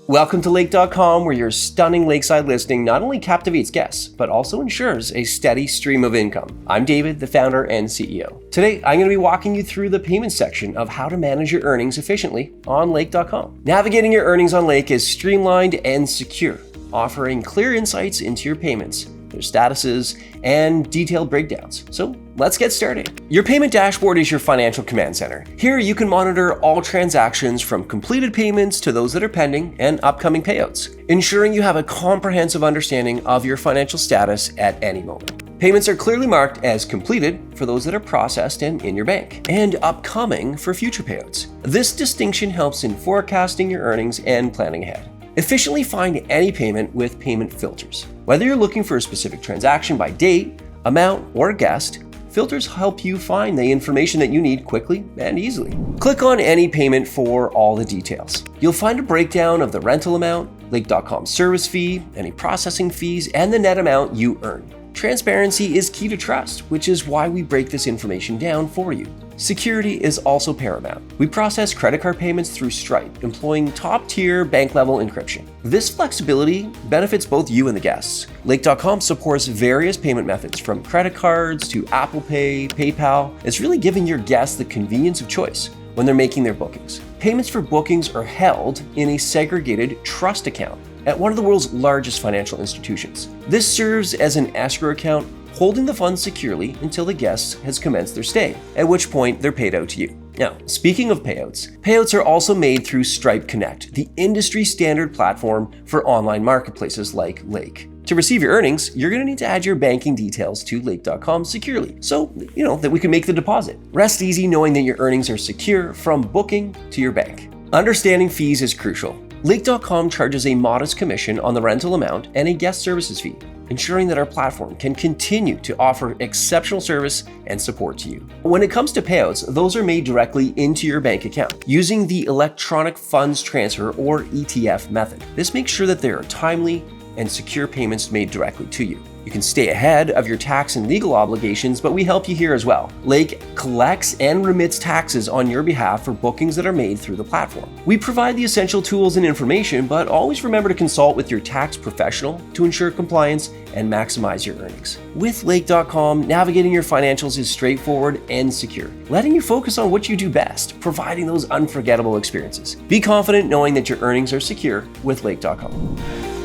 Welcome to Lake.com, where your stunning lakeside listing not only captivates guests, but also ensures a steady stream of income. I'm David, the founder and CEO. Today, I'm going to be walking you through the payments section of how to manage your earnings efficiently on Lake.com. Navigating your earnings on Lake is streamlined and secure, offering clear insights into your payments, their statuses, and detailed breakdowns. So let's get started. Your payment dashboard is your financial command center. Here you can monitor all transactions from completed payments to those that are pending and upcoming payouts, ensuring you have a comprehensive understanding of your financial status at any moment. Payments are clearly marked as completed for those that are processed and in your bank, and upcoming for future payouts. This distinction helps in forecasting your earnings and planning ahead. Efficiently find any payment with payment filters. Whether you're looking for a specific transaction by date, amount, or guest, filters help you find the information that you need quickly and easily. Click on any payment for all the details. You'll find a breakdown of the rental amount, Lake.com service fee, any processing fees, and the net amount you earn. Transparency is key to trust, which is why we break this information down for you. Security is also paramount. We process credit card payments through Stripe, employing top-tier bank-level encryption. This flexibility benefits both you and the guests. Lake.com supports various payment methods from credit cards to Apple Pay, PayPal. It's really giving your guests the convenience of choice when they're making their bookings. Payments for bookings are held in a segregated trust account at one of the world's largest financial institutions. This serves as an escrow account, holding the funds securely until the guest has commenced their stay, at which point they're paid out to you. Now, speaking of payouts are also made through Stripe Connect, the industry standard platform for online marketplaces like Lake. To receive your earnings, you're going to need to add your banking details to Lake.com securely, so that we can make the deposit. Rest easy knowing that your earnings are secure from booking to your bank. Understanding fees is crucial. Lake.com charges a modest commission on the rental amount and a guest services fee, ensuring that our platform can continue to offer exceptional service and support to you. When it comes to payouts, those are made directly into your bank account using the electronic funds transfer or ETF method. This makes sure that there are timely and secure payments made directly to you. You can stay ahead of your tax and legal obligations, but we help you here as well. Lake collects and remits taxes on your behalf for bookings that are made through the platform. We provide the essential tools and information, but always remember to consult with your tax professional to ensure compliance and maximize your earnings. With Lake.com, navigating your financials is straightforward and secure, letting you focus on what you do best, providing those unforgettable experiences. Be confident knowing that your earnings are secure with Lake.com.